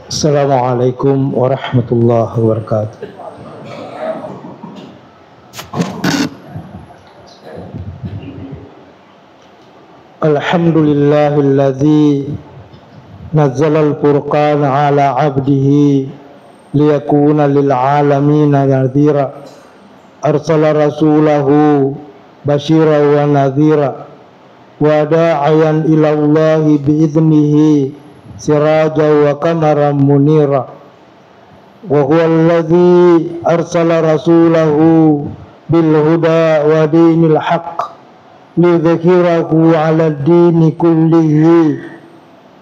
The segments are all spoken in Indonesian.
Assalamualaikum warahmatullahi wabarakatuh. Alhamdulillahilladzi nazzala al-furqana ala 'abdihi liyakuna lil 'alamina nadhira arsala rasulahu basyira wa nadhira wa da'iyan ila Allahi bi'idnihi siraja wa qamaran munira wa huwa alladhi arsala rasulahu bil huda wa dinil haqq lidhhirahu 'ala ad-dini kullihi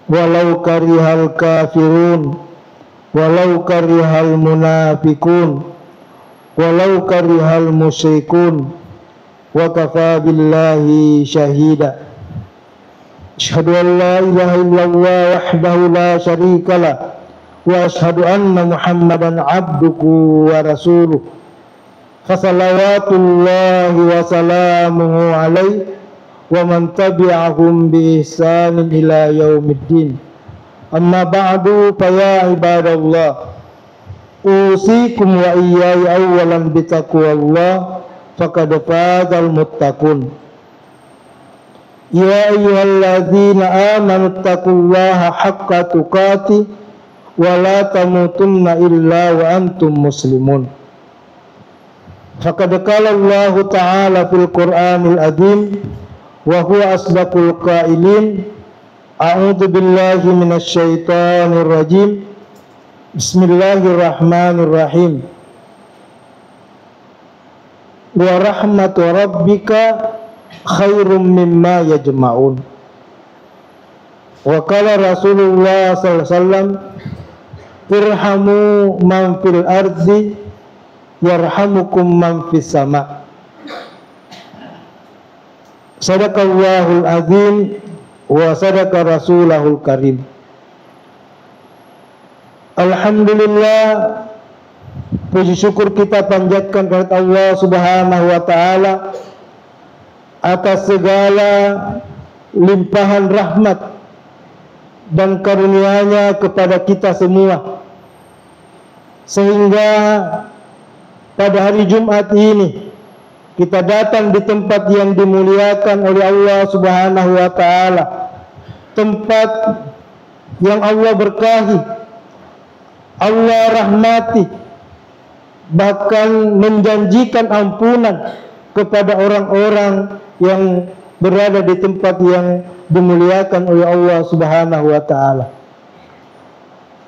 walau karihal kafirun walau karihal munafiqun walau karihal musyrikun wa kafa billahi syahida. Asyhadu an la ilaha illallah wahdahu la syarika lah wa asyhadu anna Muhammadan abduhu wa rasuluh. Fasalawatullahi wa salamuhu alaihi wa man tabi'ahum bi ihsanin ila yaumiddin. Amma ba'du fa ya ibadallah, usikum wa iyaya awalan bitaqwallah faqad fazal muttaqun. Ya ayyuhalladzina amanu taqullaha haqqa tuqatih wa la tamutunna illa wa antum muslimun. Faqad qala Allah ta'ala fil Qur'anil azim wa huwa asdaqul qailin. A'udzu billahi minasy syaithanir rajim. Bismillahirrahmanirrahim. Wa rahmatu rabbika khairum mimma yajma'un. Wa qala Rasulullah sallallahu alaihi wasallam, irhamu man fil ardi yarhamukum man fis sama. Sadaqallahul azim wa sadaqa rasulahul karim. Alhamdulillah, puji syukur kita panjatkan kepada Allah Subhanahu wa taala atas segala limpahan rahmat dan karunia-Nya kepada kita semua, sehingga pada hari Jumat ini kita datang di tempat yang dimuliakan oleh Allah Subhanahu wa taala, tempat yang Allah berkahi, Allah rahmati, bahkan menjanjikan ampunan kepada orang-orang yang berada di tempat yang dimuliakan oleh Allah Subhanahu wa taala.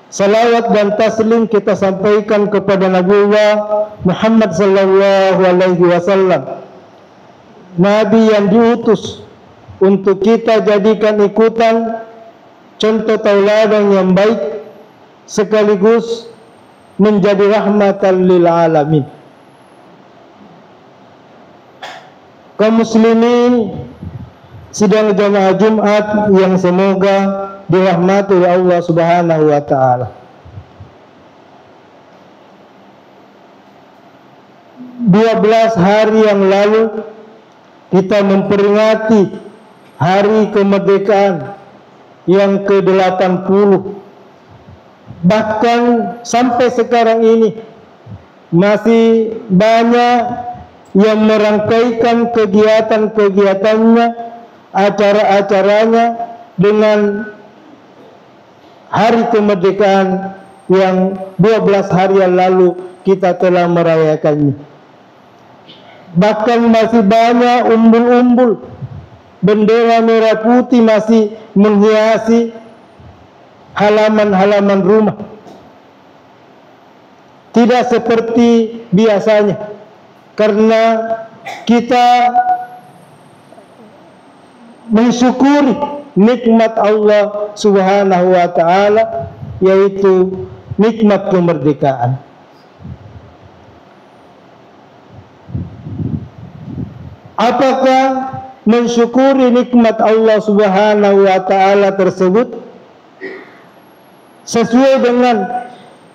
Salawat dan taslim kita sampaikan kepada Nabiullah Muhammad sallallahu alaihi wasallam, Nabi yang diutus untuk kita jadikan ikutan, contoh tauladan yang baik, sekaligus menjadi rahmatan lil alamin. Kaum muslimin sidang jamaah Jumat yang semoga dirahmati oleh Allah Subhanahu wa taala. 12 hari yang lalu kita memperingati hari kemerdekaan yang ke-80. Bahkan sampai sekarang ini masih banyak yang merangkaikan kegiatan-kegiatannya, acara-acaranya dengan hari kemerdekaan yang 12 hari yang lalu kita telah merayakannya. Bahkan masih banyak umbul-umbul bendera merah putih masih menghiasi halaman-halaman rumah. Tidak seperti biasanya, karena kita mensyukuri nikmat Allah Subhanahu wa taala, yaitu nikmat kemerdekaan. Apakah mensyukuri nikmat Allah Subhanahu wa taala tersebut sesuai dengan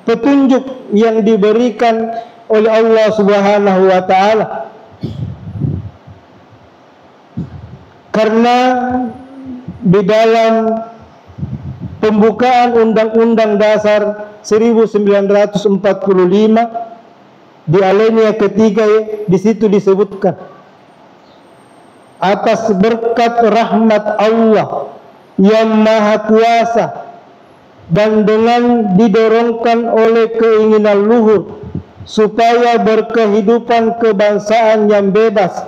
petunjuk yang diberikan oleh Allah Subhanahu wa taala? Karena di dalam pembukaan Undang-Undang Dasar 1945 di alinea ketiga, di situ disebutkan, atas berkat rahmat Allah yang Maha Kuasa dan dengan didorongkan oleh keinginan luhur supaya berkehidupan kebangsaan yang bebas,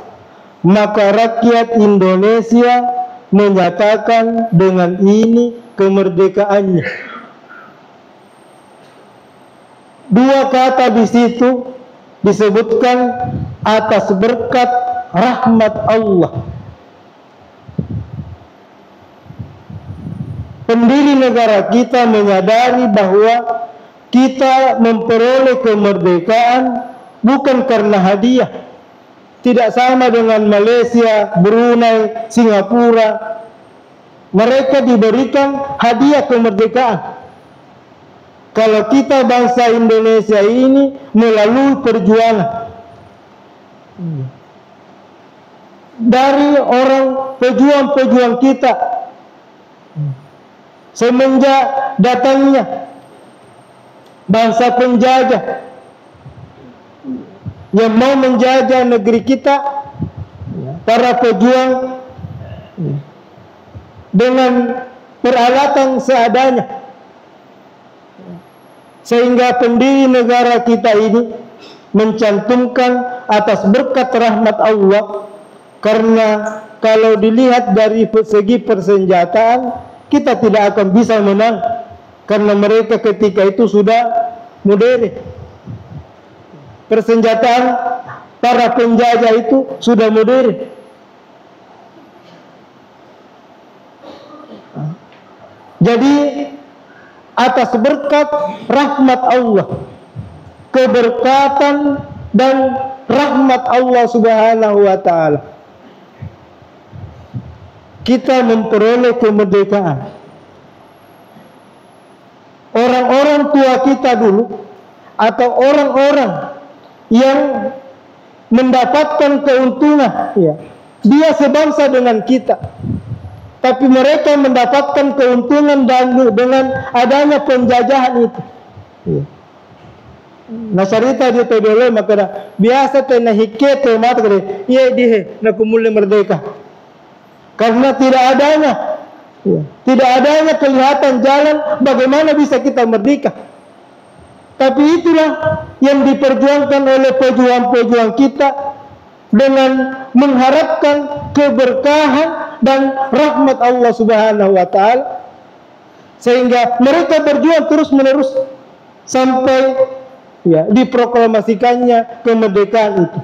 maka rakyat Indonesia menyatakan dengan ini kemerdekaannya. Dua kata di situ disebutkan atas berkat rahmat Allah. Pendiri negara kita menyadari bahwa kita memperoleh kemerdekaan bukan karena hadiah. Tidak sama dengan Malaysia, Brunei, Singapura. Mereka diberikan hadiah kemerdekaan. Kalau kita bangsa Indonesia ini melalui perjuangan dari orang pejuang-pejuang kita, semenjak datangnya bangsa penjajah yang mau menjajah negeri kita, para pejuang dengan peralatan seadanya, sehingga pendiri negara kita ini mencantumkan atas berkat rahmat Allah. Karena kalau dilihat dari segi persenjataan, kita tidak akan bisa menang, karena mereka ketika itu sudah modern. Persenjataan para penjajah itu sudah modern. Jadi atas berkat rahmat Allah, keberkatan dan rahmat Allah Subhanahu wa taala, kita memperoleh kemerdekaan. Orang-orang tua kita dulu atau orang-orang yang mendapatkan keuntungan, dia sebangsa dengan kita, tapi mereka mendapatkan keuntungan dengan adanya penjajahan itu. Nasarita di todolo makana biasa tena hikete matare ye dihe na kumule merdeka, karena tidak adanya kelihatan jalan bagaimana bisa kita merdeka. Tapi itulah yang diperjuangkan oleh pejuang-pejuang kita dengan mengharapkan keberkahan dan rahmat Allah Subhanahu wa taala, sehingga mereka berjuang terus-menerus sampai diproklamasikannya kemerdekaan itu.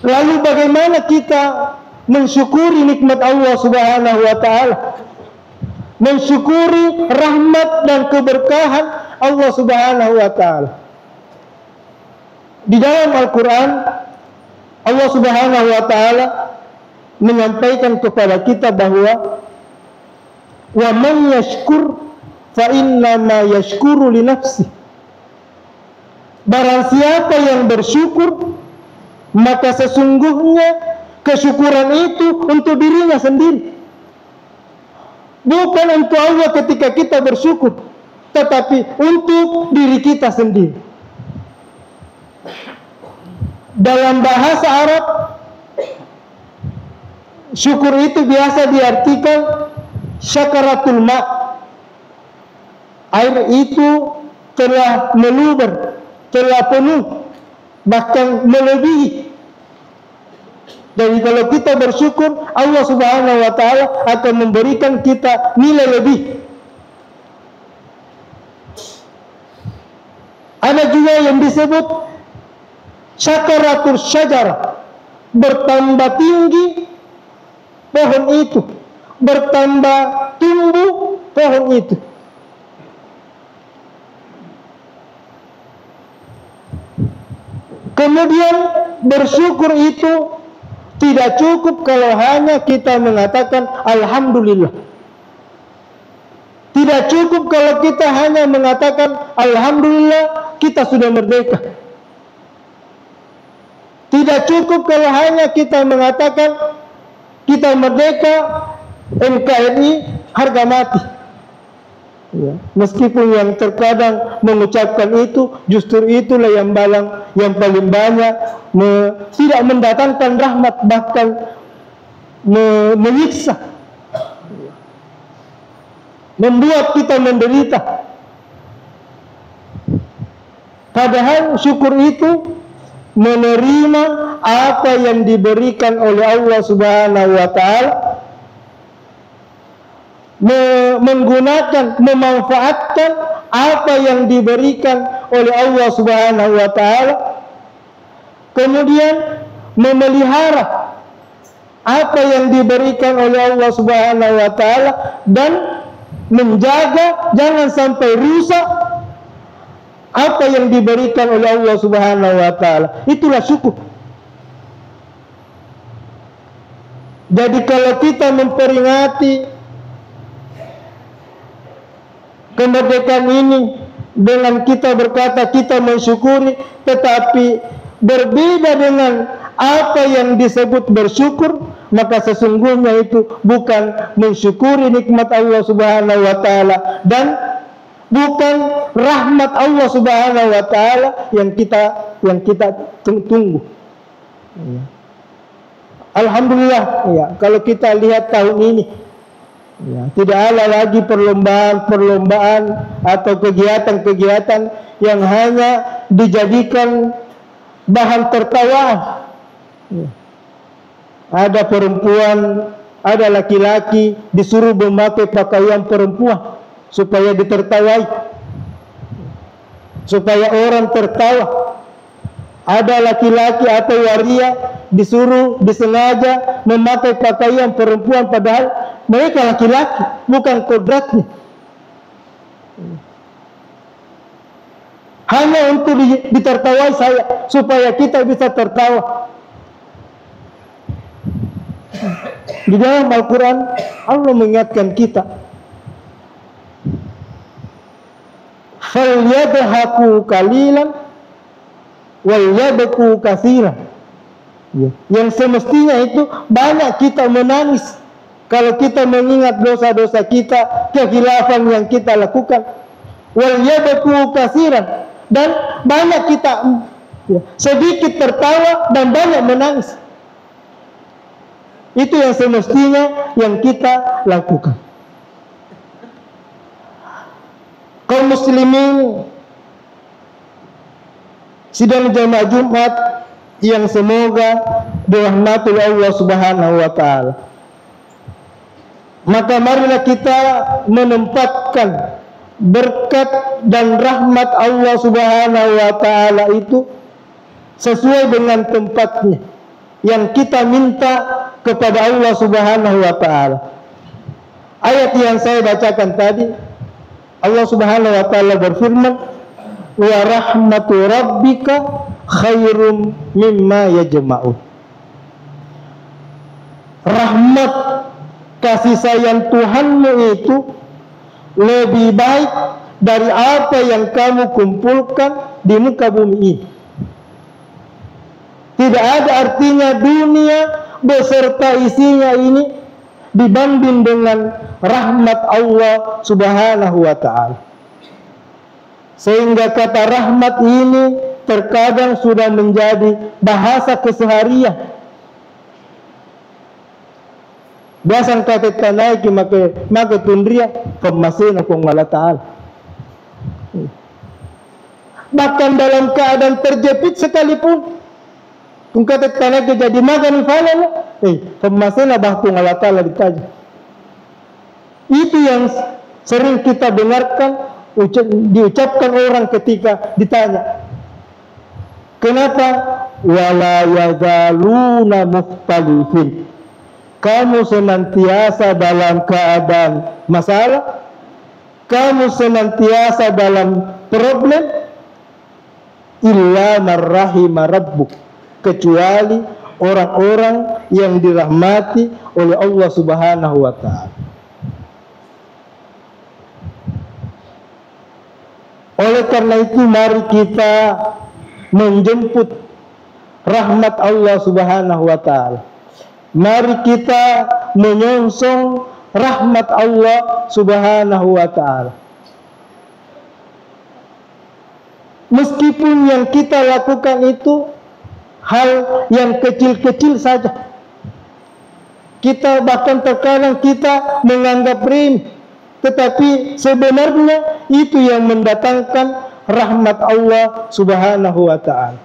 Lalu bagaimana kita mensyukuri nikmat Allah Subhanahu wa taala, mensyukuri rahmat dan keberkahan Allah Subhanahu wa taala? Di dalam Al-Quran, Allah Subhanahu wa taala menyampaikan kepada kita bahwa wa man yashkur fa innama yashkuru li nafsi. Barang siapa yang bersyukur, maka sesungguhnya kesyukuran itu untuk dirinya sendiri, bukan untuk Allah ketika kita bersyukur, tetapi untuk diri kita sendiri. Dalam bahasa Arab, syukur itu biasa diartikan syakaratul ma'. Air itu telah meluber, telah penuh, bahkan melebihi. Jadi kalau kita bersyukur, Allah Subhanahu wa taala akan memberikan kita nilai lebih. Ada juga yang disebut syakaratul syajarah, bertambah tinggi pohon itu, bertambah tumbuh pohon itu. Kemudian bersyukur itu tidak cukup kalau hanya kita mengatakan alhamdulillah. Tidak cukup kalau kita hanya mengatakan alhamdulillah kita sudah merdeka. Tidak cukup kalau hanya kita mengatakan kita merdeka, NKRI harga mati. Ya. Meskipun yang terkadang mengucapkan itu, justru itulah yang paling banyak tidak mendatangkan rahmat, bahkan menyiksa, membuat kita menderita. Padahal syukur itu menerima apa yang diberikan oleh Allah Subhanahu wa Ta'ala, menggunakan, memanfaatkan apa yang diberikan oleh Allah Subhanahu wa Ta'ala, kemudian memelihara apa yang diberikan oleh Allah Subhanahu wa Ta'ala, dan menjaga jangan sampai rusak apa yang diberikan oleh Allah Subhanahu wa Ta'ala. Itulah syukur. Jadi kalau kita memperingati kemerdekaan ini dengan kita berkata kita mensyukuri, tetapi berbeda dengan apa yang disebut bersyukur, maka sesungguhnya itu bukan mensyukuri nikmat Allah Subhanahu wa Ta'ala, dan bukan rahmat Allah Subhanahu wa Ta'ala yang kita tunggu. Alhamdulillah, ya, kalau kita lihat tahun ini, ya, tidak ada lagi perlombaan atau kegiatan-kegiatan yang hanya dijadikan bahan tertawaan. Ya. Ada perempuan, ada laki-laki disuruh memakai pakaian perempuan supaya ditertawai, supaya orang tertawa. Ada laki-laki atau waria disuruh disengaja memakai pakaian perempuan, padahal mereka laki-laki, bukan kodratnya. Hanya untuk ditertawai saya, supaya kita bisa tertawa. Di dalam Al-Quran Allah mengingatkan kita, falyadhaku qalilan wal yabku katsiran. Yang semestinya itu banyak kita menangis kalau kita mengingat dosa-dosa kita, kekhilafan yang kita lakukan. Wal yabku katsiran, dan banyak kita sedikit tertawa dan banyak menangis. Itu yang semestinya yang kita lakukan. Kaum muslimin sidang jamaah Jumat yang semoga dirahmati Allah Subhanahu wa Ta'ala, maka marilah kita menempatkan berkat dan rahmat Allah Subhanahu wa Ta'ala itu sesuai dengan tempatnya yang kita minta kepada Allah Subhanahu wa Ta'ala. Ayat yang saya bacakan tadi, Allah Subhanahu wa Ta'ala berfirman, wa rahmatu rabbika khairum mimma yajma'un. Rahmat kasih sayang Tuhanmu itu lebih baik dari apa yang kamu kumpulkan di muka bumi ini. Tidak ada artinya dunia beserta isinya ini dibanding dengan rahmat Allah Subhanahu wa Ta'ala. Sehingga kata rahmat ini terkadang sudah menjadi bahasa keseharian. Biasa kata tanai ki make tundria pemasina kong Allah Ta'ala. Bahkan dalam keadaan terjepit sekalipun, kung kata tanai ki jadi magan falala, pemasina bah kong Allah Ta'ala dikaji. Itu yang sering kita dengarkan diucapkan orang ketika ditanya, kenapa wala yazaluna mukhtalifin, kamu senantiasa dalam keadaan masalah, kamu senantiasa dalam problem, illa marrahima rabbuk, kecuali orang-orang yang dirahmati oleh Allah Subhanahu wa Ta'ala. Oleh karena itu mari kita menjemput rahmat Allah Subhanahu wa Ta'ala. Mari kita menyongsong rahmat Allah Subhanahu wa ta'ala. Meskipun yang kita lakukan itu hal yang kecil-kecil saja, kita bahkan terkadang kita menganggap remeh, tetapi sebenarnya itu yang mendatangkan rahmat Allah Subhanahu wa ta'ala.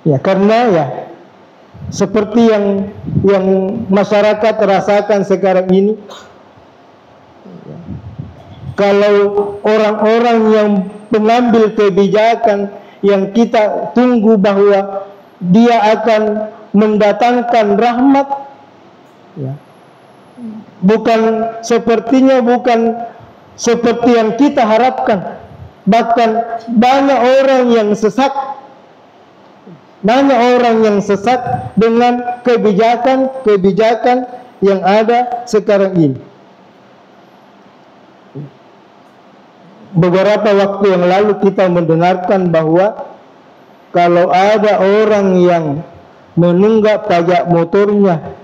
Ya, karena ya seperti yang masyarakat rasakan sekarang ini, kalau orang-orang yang pengambil kebijakan yang kita tunggu bahwa dia akan mendatangkan rahmat, ya, bukan seperti yang kita harapkan. Bahkan banyak orang yang sesat dengan kebijakan yang ada sekarang ini. Beberapa waktu yang lalu kita mendengarkan bahwa kalau ada orang yang menunggak pajak motornya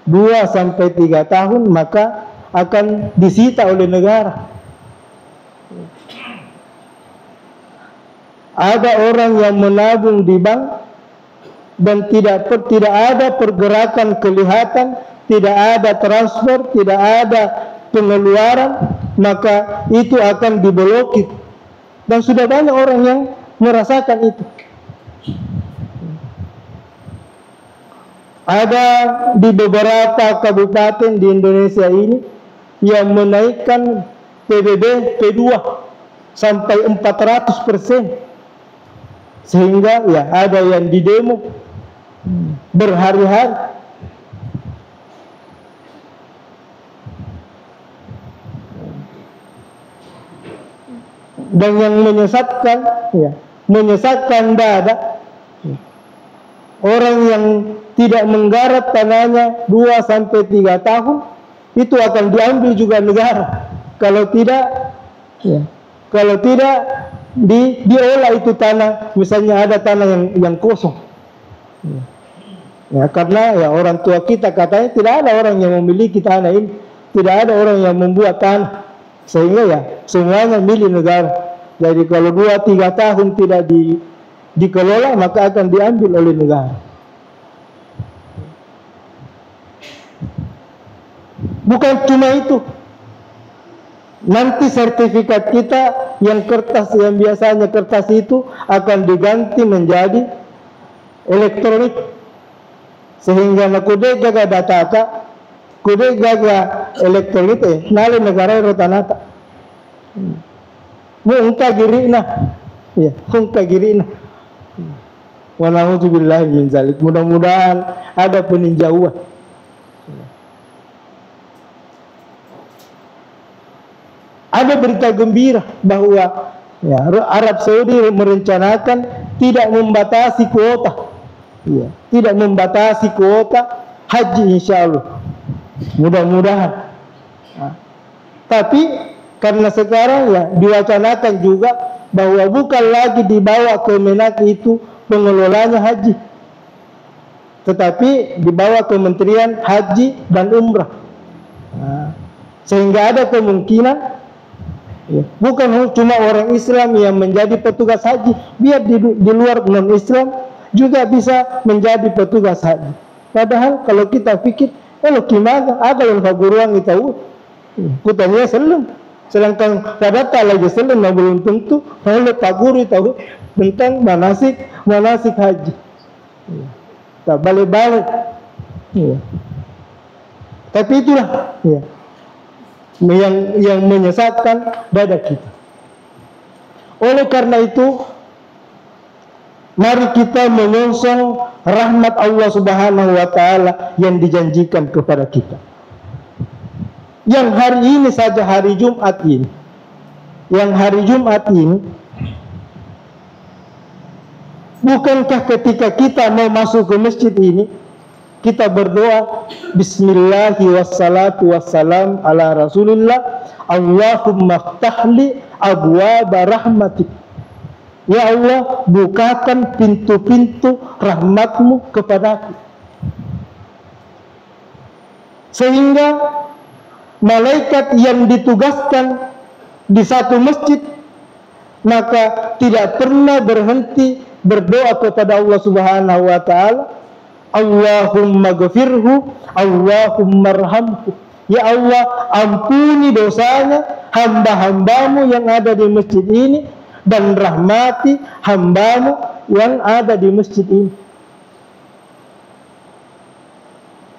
2-3 tahun, maka akan disita oleh negara. Ada orang yang menabung di bank dan tidak ada pergerakan kelihatan, tidak ada transfer, tidak ada pengeluaran, maka itu akan diblokir. Dan sudah banyak orang yang merasakan itu. Ada di beberapa kabupaten di Indonesia ini yang menaikkan PBB P2 sampai 400%. Sehingga ya ada yang didemo berhari-hari. Dan yang menyesatkan dada, orang yang tidak menggarap tanahnya 2-3 tahun, itu akan diambil juga negara. Kalau tidak diolah itu tanah, misalnya ada tanah yang kosong. Ya, karena ya orang tua kita katanya tidak ada orang yang memiliki tanah ini, tidak ada orang yang membuat tanah, sehingga ya semuanya milik negara. Jadi kalau 2-3 tahun tidak dikelola, maka akan diambil oleh negara. Bukan cuma itu, nanti sertifikat kita yang kertas, yang biasanya kertas itu akan diganti menjadi elektronik, sehingga nakude jaga data kude jaga elektronik nale negara rotanata mungka girina, ya mungka girina. Wa na'udzubillahi min zalik. Mudah-mudahan ada peninjauan. Ada berita gembira bahwa ya, Arab Saudi merencanakan tidak membatasi kuota, ya, tidak membatasi kuota haji, insya Allah. Mudah-mudahan. Nah, tapi karena sekarang ya diwacanakan juga bahwa bukan lagi dibawa ke Kemenak itu pengelolanya haji, tetapi dibawa Kementerian Haji dan Umrah. Nah, sehingga ada kemungkinan ya, bukan cuma orang Islam yang menjadi petugas haji, biar di luar non-Islam juga bisa menjadi petugas haji. Padahal kalau kita pikir, kalau gimana ada yang faguruang itu, kutanya selum, sedangkan pada lagi selum, nah belum tentu kalau faguru itu tentang manasik haji. Tak balik-balik. Ya. Tapi itulah ya, yang menyesatkan dada kita. Oleh karena itu, mari kita menyongsong rahmat Allah Subhanahu wa ta'ala yang dijanjikan kepada kita. Yang hari ini saja, hari Jumat ini, bukankah ketika kita mau masuk ke masjid ini, kita berdoa bismillahi wassalatu wassalam ala rasulillah, Allahumma ftahli abwaba rahmatik. Ya Allah, bukakan pintu-pintu rahmat-Mu kepadaku. Sehingga malaikat yang ditugaskan di satu masjid maka tidak pernah berhenti berdoa kepada Allah Subhanahu wa taala, Allahumma ghafirhu, Allahumma arhamhu. Ya Allah, ampuni dosanya hamba-hambamu yang ada di masjid ini, dan rahmati hambamu yang ada di masjid ini.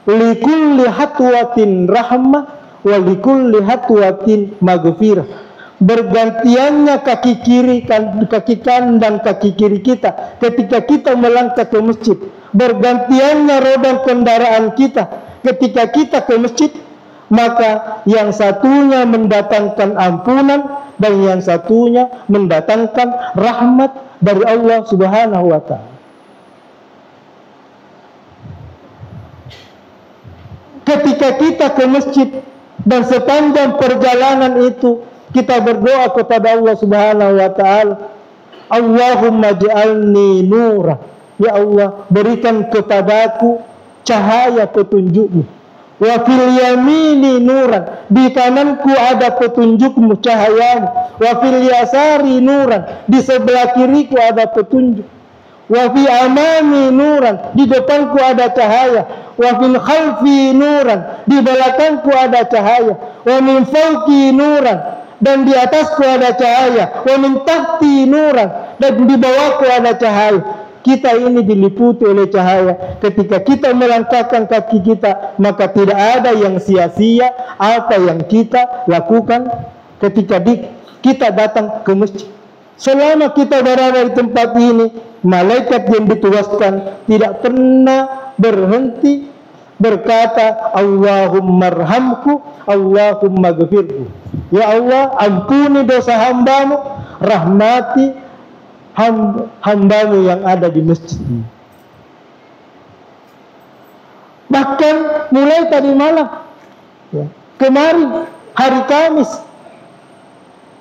Likulli hatwatin rahmah wa likulli hatwatin maghfirah. Bergantiannya kaki kiri, kaki kanan dan kaki kiri kita ketika kita melangkah ke masjid. Bergantiannya roda kendaraan kita ketika kita ke masjid. Maka yang satunya mendatangkan ampunan dan yang satunya mendatangkan rahmat dari Allah Subhanahu wa taala. Ketika kita ke masjid dan sepanjang perjalanan itu kita berdoa kepada Allah Subhanahu wa taala, Allahumma ja'alni nura. Ya Allah, berikan kepadaku cahaya petunjuk-Mu. Wa fil yamini nuran, di kananku ada petunjuk-Mu, cahayamu. Wa fil yasari nuran, di sebelah kiriku ada petunjuk. Wa fi amami nuran, di depanku ada cahaya. Wa fil khalfi nuran, di belakangku ada cahaya. Wa min fawqi nuran, dan di atasku ada cahaya. Wa min tahti nuran, dan di bawahku ada cahaya. Kita ini diliputi oleh cahaya. Ketika kita melangkahkan kaki kita, maka tidak ada yang sia-sia apa yang kita lakukan ketika kita datang ke masjid. Selama kita berada di tempat ini, malaikat yang ditugaskan tidak pernah berhenti berkata, Allahumma arhamku, Allahumma ghafirhu. Ya Allah, ampuni dosa hambamu, rahmati hambamu yang ada di masjid. Bahkan mulai tadi malam, kemarin hari Kamis,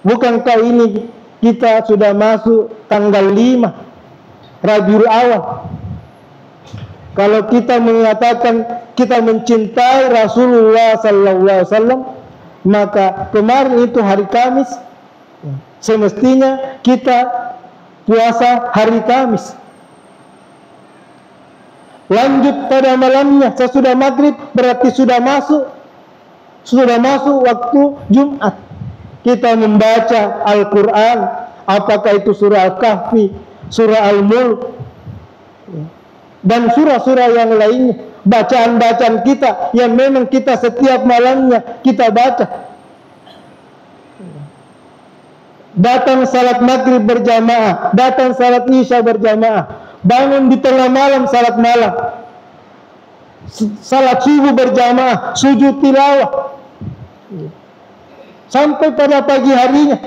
bukankah ini kita sudah masuk tanggal 5 Rabiul Awal? Kalau kita mengatakan kita mencintai Rasulullah sallallahu alaihi wasallam, maka kemarin itu hari Kamis, semestinya kita puasa hari Kamis. Lanjut pada malamnya sesudah maghrib, berarti sudah masuk waktu Jumat. Kita membaca Al-Quran, apakah itu surah Al-Kahfi, surah Al-Mulk, dan surah-surah yang lainnya. Bacaan-bacaan kita yang memang kita setiap malamnya kita baca. Datang salat maghrib berjamaah, datang salat isya berjamaah, bangun di tengah malam salat malam, salat subuh berjamaah, sujud tilawah, sampai pada pagi harinya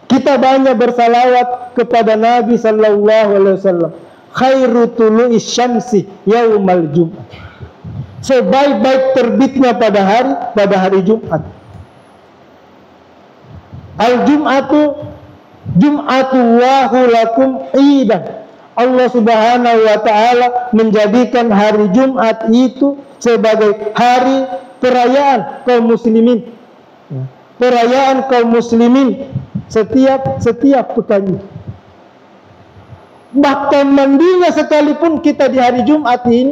kita banyak bersalawat kepada Nabi sallallahu alaihi wasallam. Khairu tulu'is syamsi yaumal Jumat. Sebaik-baik terbitnya pada hari Jumat. Al-Jum'atu Jum'atullahu lakum idan. Allah Subhanahu wa taala menjadikan hari Jumat itu sebagai hari perayaan kaum muslimin. Perayaan kaum muslimin setiap pekan. Bahkan mandinya sekalipun kita di hari Jumat ini,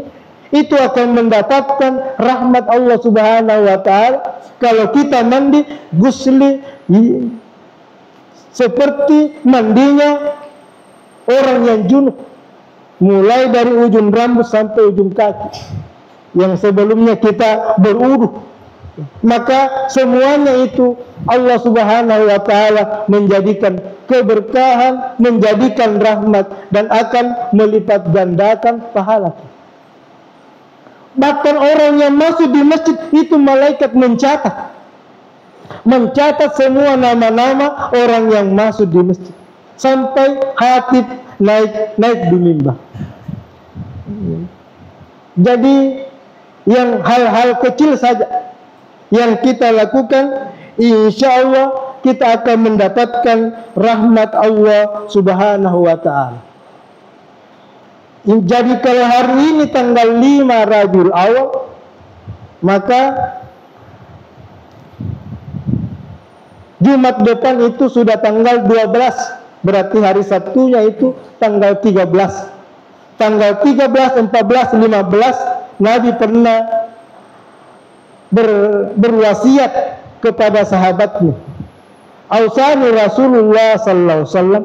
itu akan mendapatkan rahmat Allah Subhanahu wa taala. Kalau kita mandi gusli seperti mandinya orang yang junub, mulai dari ujung rambut sampai ujung kaki, yang sebelumnya kita beruduh. Maka semuanya itu Allah Subhanahu wa taala menjadikan keberkahan, menjadikan rahmat, dan akan melipat gandakan pahala. Bahkan orang yang masuk di masjid itu malaikat mencatat semua nama-nama orang yang masuk di masjid, sampai khatib naik di mimbar. Jadi yang hal-hal kecil saja yang kita lakukan, insya Allah kita akan mendapatkan rahmat Allah Subhanahu wa ta'ala. Jadi kalau hari ini tanggal 5 Rabiul Awal, maka Jumat depan itu sudah tanggal 12. Berarti hari Sabtunya itu tanggal 13. Tanggal 13, 14, 15 Nabi pernah berwasiat kepada sahabatnya. Ausani Rasulullah sallallahu alaihi wasallam,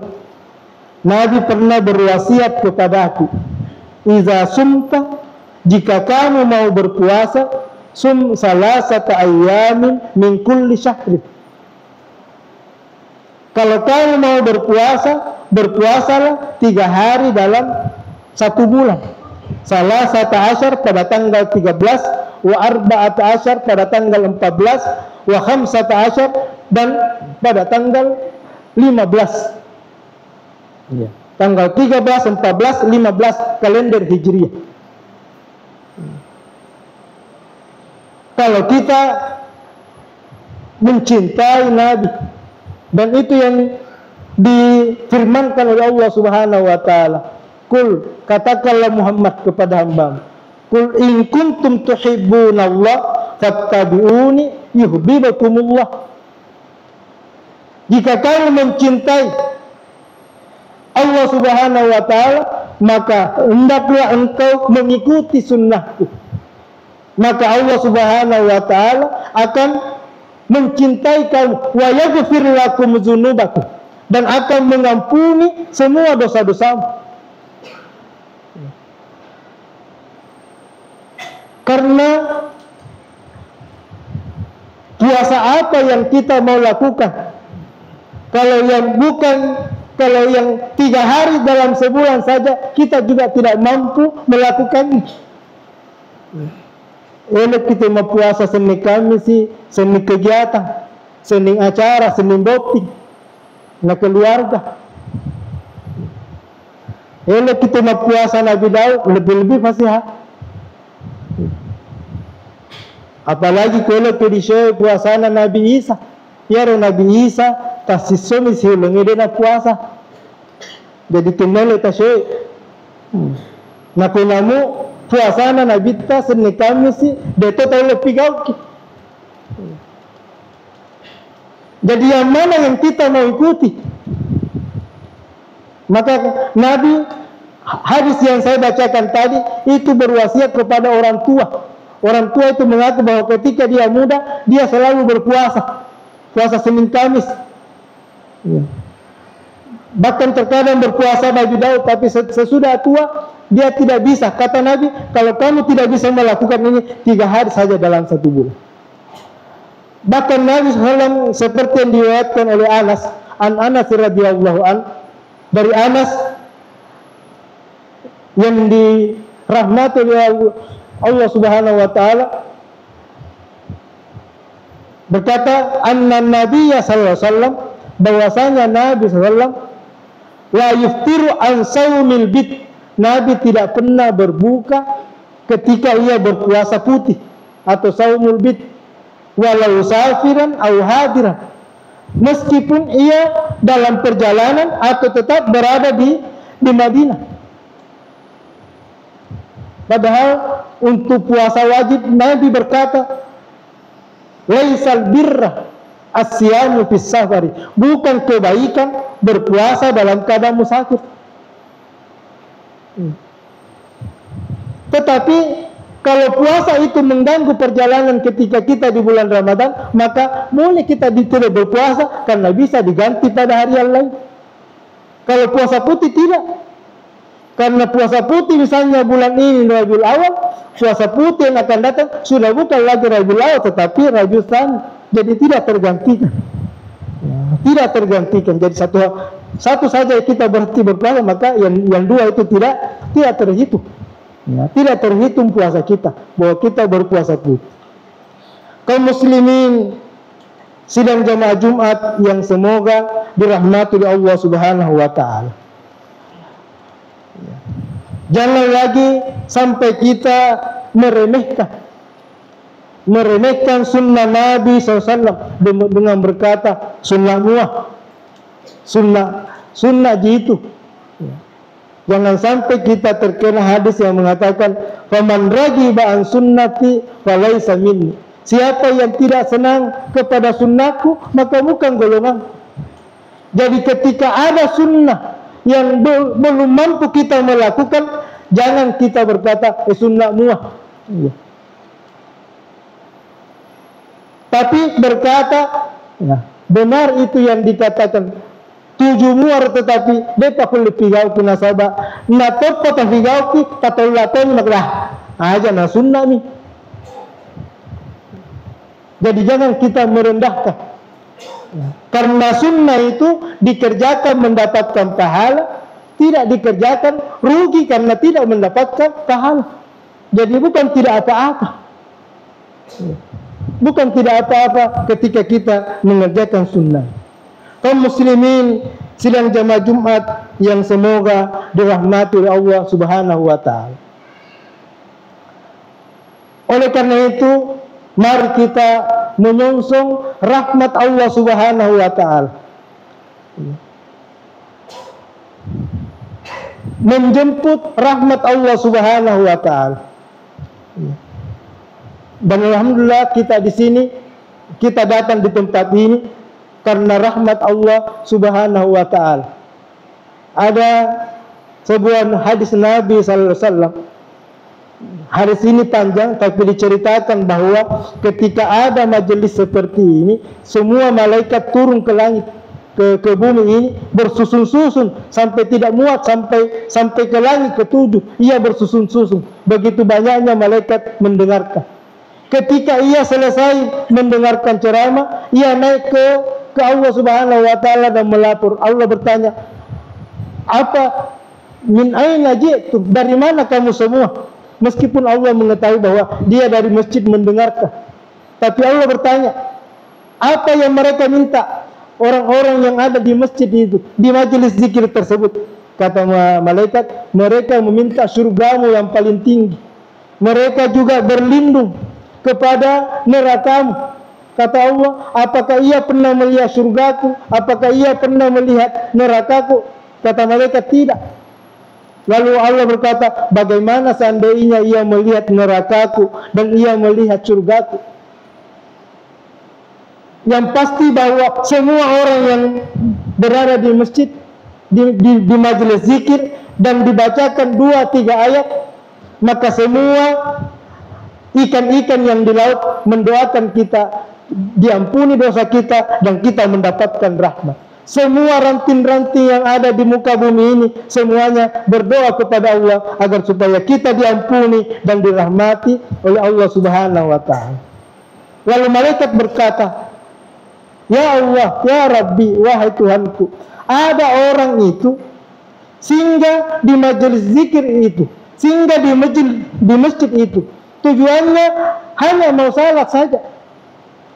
Nabi pernah berwasiat kepada aku, iza sumta, jika kamu mau berpuasa, sum salasata ayyamin min kulli syahrin. Kalau kamu mau berpuasa, berpuasalah 3 hari dalam 1 bulan. Salasata asyar pada tanggal 13, wa arba'ata asyar pada tanggal 14, wa khamsata asyar dan pada tanggal 15. Ya. Tanggal 13, 14, 15 kalender Hijriah. Kalau kita mencintai Nabi, dan itu yang difirmankan oleh Allah Subhanahu wa ta'ala, kul, katakanlah Muhammad kepada hamba, kul in kuntum tuhibbunallah fattabi'uni yuhibbukumullah. Jika kamu mencintai Allah Subhanahu wa ta'ala, maka hendaklah engkau mengikuti sunnahku, maka Allah Subhanahu wa ta'ala akan mencintai kamu, wa yaghfir lakum dzunubakum, dan akan mengampuni semua dosa-dosamu. Karena puasa apa yang kita mau lakukan kalau yang 3 hari dalam sebulan saja kita juga tidak mampu melakukannya? Elok kita mau puasa Senin Kamis sih, Senin kegiatan, Senin acara, Senin boping, na keluarga. Elok kita mau puasa Nabi Daud, lebih-lebih fasiha. Apalagi kalau kedisyo puasa Nabi Isa, ya Nabi Isa kasih suami siulungi dia puasa. Jadi kenal tasyo. Na kunamu puasa Nabi ta Senin Kamis sih, deto tahu lebih gau. Jadi yang mana yang kita mau ikuti? Maka Nabi, hadis yang saya bacakan tadi itu berwasiat kepada orang tua. Orang tua itu mengaku bahwa ketika dia muda, dia selalu berpuasa, puasa Senin Kamis. Ya. Bahkan terkadang berpuasa Nabi Daud, tapi sesudah tua dia tidak bisa. Kata Nabi, kalau kamu tidak bisa melakukan ini 3 hari saja dalam 1 bulan. Bahkan Nabi SAW seperti yang diriwayatkan oleh Anas radhiyallahu an, dari Anas yang dirahmati oleh Allah Subhanahu wa ta'ala, berkata, anna Nabiyya sallallahu alaihi wasallam, bahwasanya Nabi sallallahu la yuftiru an saumil bid, Nabi tidak pernah berbuka ketika ia berpuasa putih atau saumul bid, walau safiran au hadiran, meskipun ia dalam perjalanan atau tetap berada di Madinah. Padahal untuk puasa wajib Nabi berkata, laisal birra asyamu fis safari, bukan kebaikan berpuasa dalam keadaan musafir. Tetapi kalau puasa itu mengganggu perjalanan ketika kita di bulan Ramadan, maka boleh kita tidak berpuasa karena bisa diganti pada hari yang lain. Kalau puasa putih tidak. Karena puasa putih misalnya bulan ini Rabiul Awal, puasa putih yang akan datang sudah bukan lagi Rabiul Awal tetapi Rabiul Tsani. Jadi tidak tergantikan. Ya, tidak tergantikan. Jadi satu saja kita berhenti berpuasa, maka yang 2 itu tidak terhitung. Ya, tidak terhitung puasa kita bahwa kita berpuasa putih. Kaum muslimin sidang jamaah Jumat yang semoga dirahmati oleh Allah Subhanahu wa ta'ala. Jangan lagi sampai kita meremehkan meremehkan sunnah Nabi SAW dengan berkata sunnah muah, sunnah jitu. Jangan sampai kita terkena hadis yang mengatakan faman raghiba an sunnati falaysa minni. Siapa yang tidak senang kepada sunnahku maka bukan golongan. Jadi ketika ada sunnah yang belum mampu kita melakukan, jangan kita berkata sunnah muah. Tapi berkata benar itu yang dikatakan tujuh muar, tetapi depa kulit pigau kuna sabah na topo ta pigau ki tatolaton maglah aja na sunnah nih. Jadi jangan kita merendahkan, karena sunnah itu dikerjakan mendapatkan pahala, tidak dikerjakan rugi karena tidak mendapatkan pahala. Jadi bukan tidak apa-apa, bukan tidak apa-apa ketika kita mengerjakan sunnah. Kaum muslimin sidang jamaah Jumat yang semoga dirahmati oleh Allah Subhanahu wa taala. Oleh karena itu, mari kita menyongsong rahmat Allah Subhanahu wa taala. Menjemput rahmat Allah Subhanahu wa taala. Dan alhamdulillah kita di sini, kita datang di tempat ini karena rahmat Allah Subhanahu wa taala. Ada sebuah hadis Nabi sallallahu alaihi wasallam. Hadis ini panjang tapi diceritakan bahwa ketika ada majelis seperti ini, semua malaikat turun ke langit, ke bumi ini bersusun-susun sampai tidak muat, sampai ke langit ketujuh. Ia bersusun-susun. Begitu banyaknya malaikat mendengarkan. Ketika ia selesai mendengarkan ceramah, ia naik ke Allah Subhanahu wa taala dan melapor. Allah bertanya, "Apa min aina ji'tum? Dari mana kamu semua?" Meskipun Allah mengetahui bahwa dia dari masjid mendengarkan, tapi Allah bertanya, "Apa yang mereka minta?" Orang-orang yang ada di masjid itu, di majelis zikir tersebut. Kata malaikat, "Mereka meminta surgamu yang paling tinggi. Mereka juga berlindung kepada nerakamu." Kata Allah, "Apakah ia pernah melihat surgaku? Apakah ia pernah melihat nerakaku?" Kata malaikat, "Tidak." Lalu Allah berkata, "Bagaimana seandainya ia melihat nerakaku dan ia melihat surgaku?" Yang pasti bahwa semua orang yang berada di masjid, di majelis zikir dan dibacakan 2-3 ayat, maka semua ikan-ikan yang di laut mendoakan kita diampuni dosa kita dan kita mendapatkan rahmat. Semua ranting-ranting yang ada di muka bumi ini semuanya berdoa kepada Allah agar supaya kita diampuni dan dirahmati oleh Allah Subhanahu wa taala. Lalu malaikat berkata, "Ya Allah, ya Rabbi, wahai Tuhanku, ada orang itu singgah di majelis zikir itu, singgah di masjid itu. Tujuannya hanya mau salat saja,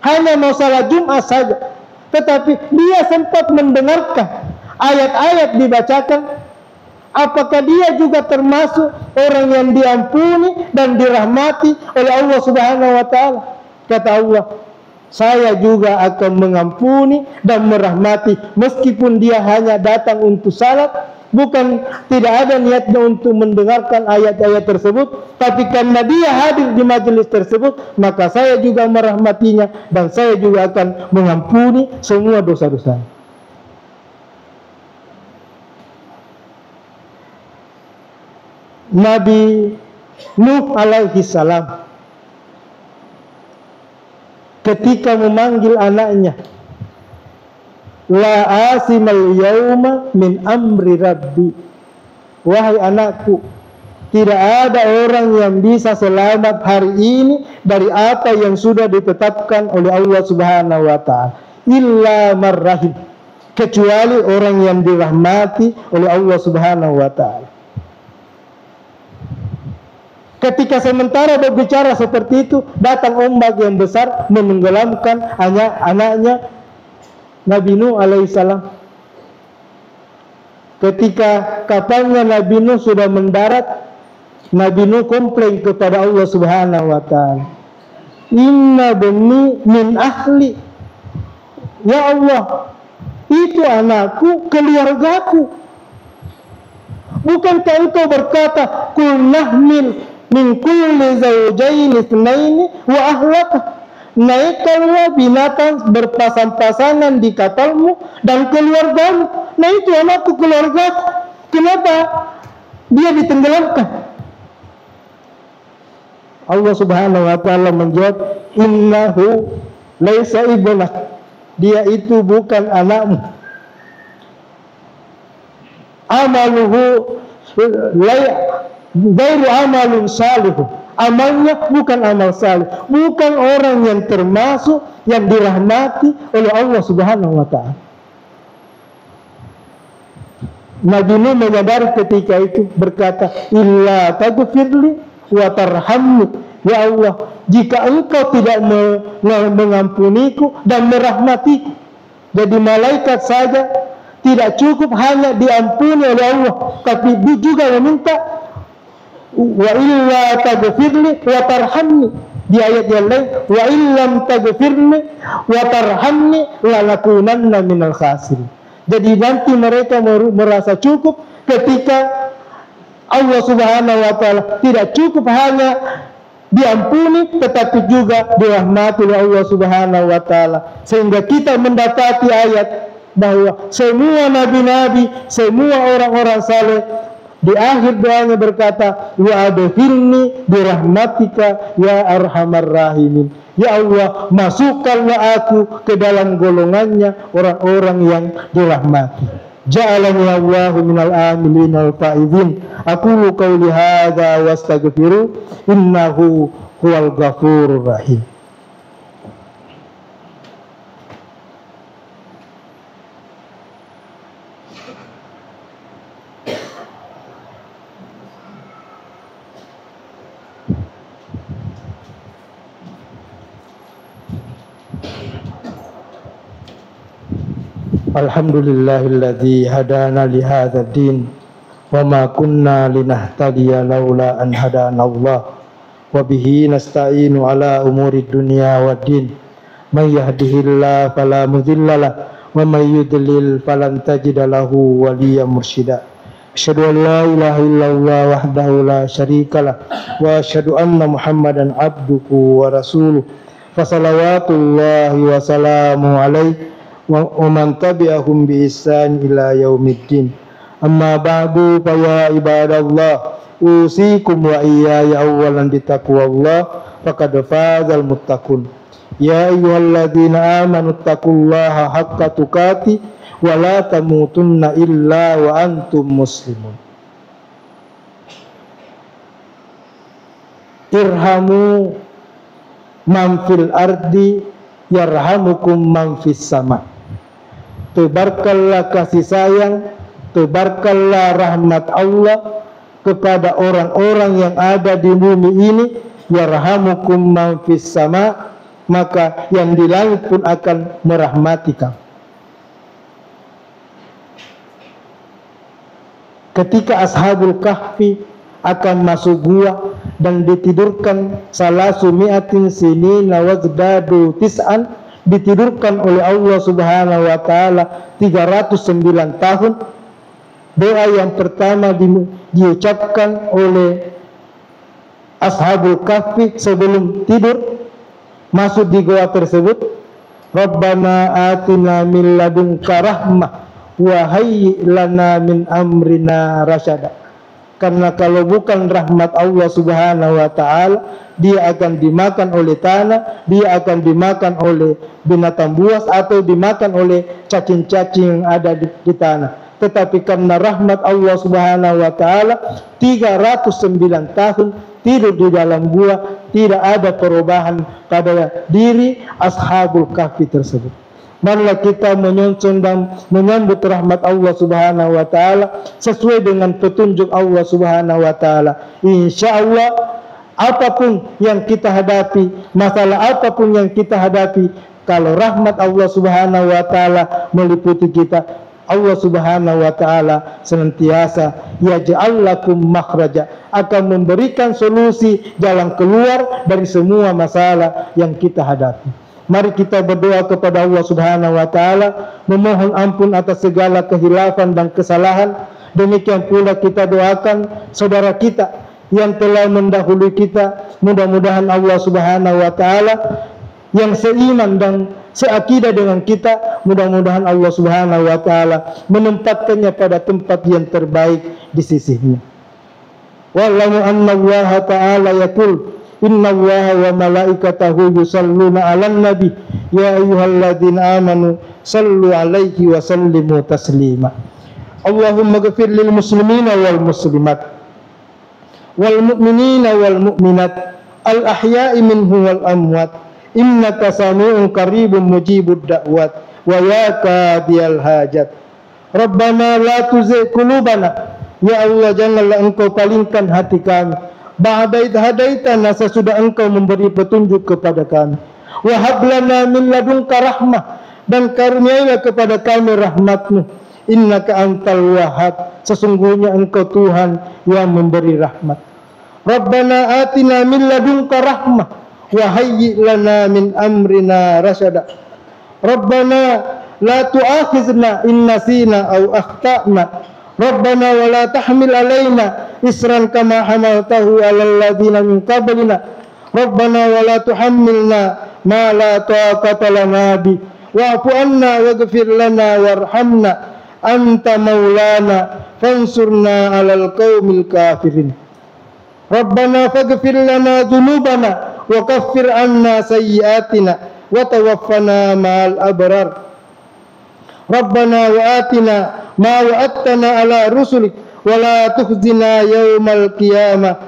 hanya mau salat Jumat saja. Tetapi dia sempat mendengarkan ayat-ayat dibacakan. Apakah dia juga termasuk orang yang diampuni dan dirahmati oleh Allah Subhanahu wa taala?" Kata Allah, "Saya juga akan mengampuni dan merahmati meskipun dia hanya datang untuk salat, bukan tidak ada niatnya untuk mendengarkan ayat-ayat tersebut, tapi karena dia hadir di majelis tersebut, maka saya juga merahmatinya dan saya juga akan mengampuni semua dosa-dosa." Nabi Nuh alaihi salam ketika memanggil anaknya, "La asimal yauma min amri rabbi." Wahai anakku, tidak ada orang yang bisa selamat hari ini dari apa yang sudah ditetapkan oleh Allah Subhanahu wa taala, illa marrahim, kecuali orang yang dirahmati oleh Allah Subhanahu wa taala. Ketika sementara berbicara seperti itu, datang ombak yang besar menenggelamkan anaknya Nabi Nuh alaihissalam. Ketika kapalnya Nabi Nuh sudah mendarat, Nabi Nuh komplain kepada Allah Subhanahu wa taala, inna bani min ahli. Ya Allah, itu anakku, keluargaku. Bukankah engkau berkata, kul nahmil min kulli zawjaini itsnaini wa ahlaka. Naikkanlah binatang berpasang-pasangan di kapalmu dan keluargamu. Nah itu anakku, keluargaku. Kenapa dia ditenggelamkan? Allah Subhanahu wa ta'ala menjawab, innahu laisa ibnak. Dia itu bukan anakmu. Amaluhu gairu amalun salih. Amalnya bukan amal salih, bukan orang yang termasuk yang dirahmati oleh Allah Subhanahu wa ta'ala. Nabi Nuh menyadari ketika itu, berkata, illa taghfirli wa tarhamni. Ya Allah, jika engkau tidak mengampuniku dan merahmatiku, jadi malaikat saja tidak cukup hanya diampuni oleh Allah, tapi juga meminta wa illa taghfirli wa tarhamni. Di ayat yang lain, wa illam taghfirli wa tarhamni lanakunanna minal khasirin. Jadi nanti mereka merasa cukup ketika Allah Subhanahu wa ta'ala tidak cukup hanya diampuni, tetapi juga dirahmati oleh Allah Subhanahu wa ta'ala, sehingga kita mendapati ayat bahwa semua nabi-nabi, semua orang-orang saleh di akhir doanya berkata, wa adkhilni birahmatika ya arhamar rahimin. Ya Allah, masukkanlah aku ke dalam golongannya orang-orang yang dirahmati. Ja'alani Allahu minal amilin wal fa'idhin. Aqulu qawli hadza wastaghfiru innahu huwal ghafurur rahim. Alhamdulillahilladzi hadana li hadzal din wa ma kunna linahtadiya laula an hadana Allah wa bihi nasta'inu ala umuri dunya waddin. May yahdihillahu fala mudhillalah wa may yudlil falan tajida lahu waliyyan mursyida. Asyhadu an la ilaha illallah wahdahu la syarikalah wa asyhadu anna Muhammadan abduhu wa rasuluh. Fa salawatullahi wa salamuhu alaihi wa man tabi'ahum bi ihsan ila yaumiddin. Amma ba'du fa ya ibadallah, usikum wa iyaya awwalan bi taqwallah faqad fazal muttaqun. Ya ayyuhalladzina amanu taqullaha haqqa tuqatih wa la tamutunna illa wa antum muslimun. Irhamu man fil ardi yarhamukum man fis sama. Tebarkanlah kasih sayang, tebarkanlah rahmat Allah kepada orang-orang yang ada di bumi ini. Yarhamukum man fis sama, maka yang di langit pun akan merahmati kamu. Ketika Ashabul Kahfi akan masuk gua dan ditidurkan salasu mi'atin sinina wazdadu tis'an, ditidurkan oleh Allah Subhanahu wa ta'ala 309 tahun. Doa yang pertama diucapkan oleh Ashabul Kahfi sebelum tidur masuk di goa tersebut, Rabbana atina min ladunka rahmah wa hayyi lana min amrina rasyada. Karena kalau bukan rahmat Allah Subhanahu wa ta'ala, dia akan dimakan oleh tanah, dia akan dimakan oleh binatang buas, atau dimakan oleh cacing-cacing yang ada di tanah. Tetapi karena rahmat Allah Subhanahu wa ta'ala, 309 tahun tidur di dalam gua, tidak ada perubahan pada diri Ashabul Kahfi tersebut. Marilah kita menyongsong dan menyambut rahmat Allah Subhanahu wa ta'ala sesuai dengan petunjuk Allah Subhanahu wa ta'ala. Insya Allah, apapun yang kita hadapi, masalah apapun yang kita hadapi, kalau rahmat Allah Subhanahu wa ta'ala meliputi kita, Allah Subhanahu wa taala senantiasa yaj'al lakum makhraja, akan memberikan solusi, jalan keluar dari semua masalah yang kita hadapi. Mari kita berdoa kepada Allah Subhanahu wa taala, memohon ampun atas segala kehilafan dan kesalahan. Demikian pula kita doakan saudara kita yang telah mendahului kita, mudah-mudahan Allah Subhanahu wa taala yang seiman dan seakidah dengan kita, mudah-mudahan Allah Subhanahu wa taala menempatkannya pada tempat yang terbaik di sisinya. Wa'lamu anna Allah ta'ala yaqul inna Allaha wa malaikatahu yusalluna 'alan nabi ya ayyuhalladzina amanu sallu 'alaihi wa sallimu taslima. Allahumma ighfir lil muslimina wal muslimat wal mu'minina wal mu'minat al ahya'i minhum wal amwat innaka sami'un qaribun mujibud da'wat wa ya qadiyal hajat. Rabbana la tuzigh qulubana, ya Allah janganlah engkau palingkan hati kami ba'da idh hadaitana, sesudah engkau memberi petunjuk kepada kami. Wa hab lana min ladunka rahmah, dan karuniailah kepada kami rahmatmu. Innaka antal wahhab, sesungguhnya engkau Tuhan yang memberi rahmat. Rabbana atina min ladunka rahmah wa hayyi' lana min amrina rasyada. Rabbana la tu'akhizna in nasina aw akhtana. Rabbana wa la tahmil alaina isran kama hamaltahu 'alal ladzina min qablina. Rabbana wa la tuhammilna ma la taqata lana bi. Wa'fu 'anna waghfir lana warhamna anta maulana fansurna 'alal qaumil kafirin. Rabbana faghfir lana dhunubana wa kaffir 'anna sayyi'atina wa tawaffana ma'al abrar. Rabbana wa atina ma wa'adtana 'ala rusulik wa la tukhzina yawmal qiyamah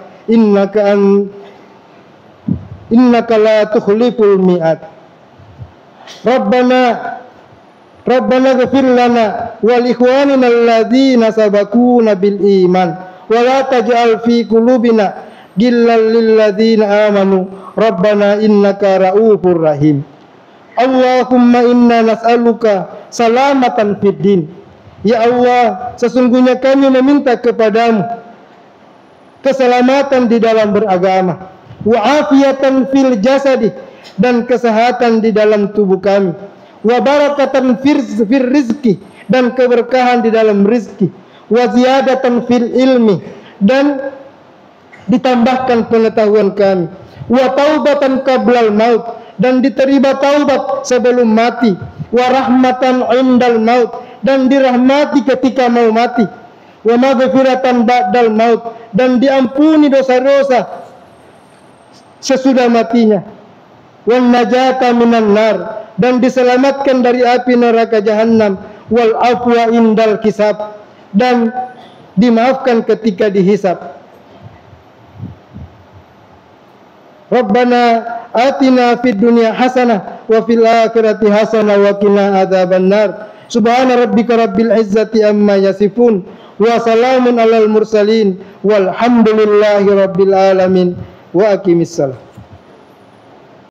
innaka la tukhliful mi'ad. Rabbana ighfir lana wa li ikhwanina alladzina sabaquna bil iman wa la taj'al fi qulubina ghillan lil ladzina amanu rabbana innaka ra'ufur rahim. Allahumma inna nas'aluka salamatan fid din. Ya Allah, sesungguhnya kami meminta kepadamu keselamatan di dalam beragama, wa afiatan fil jasadi, dan kesehatan di dalam tubuh kami, wa barakatan fir rizki, dan keberkahan di dalam rizki, wa ziyadatan fil ilmi, dan ditambahkan pengetahuan kami, wa taubatan qablal maut, dan diterima taubat sebelum mati, wa rahmatan indal maut, dan dirahmati ketika mau mati, wa maghfiratan ba'dal maut, dan diampuni dosa-dosa sesudah matinya, wan najata minan nar, dan diselamatkan dari api neraka jahanam, wal afwa indal kisab, dan dimaafkan ketika dihisab. Rabbana atina fid dunya hasanah wa fil akhirati hasanah wa qina adzaban nar. Subhana rabbika rabbil izzati amma yasifun wa salamun alal mursalin walhamdulillahi rabbil alamin wa aqimissalam.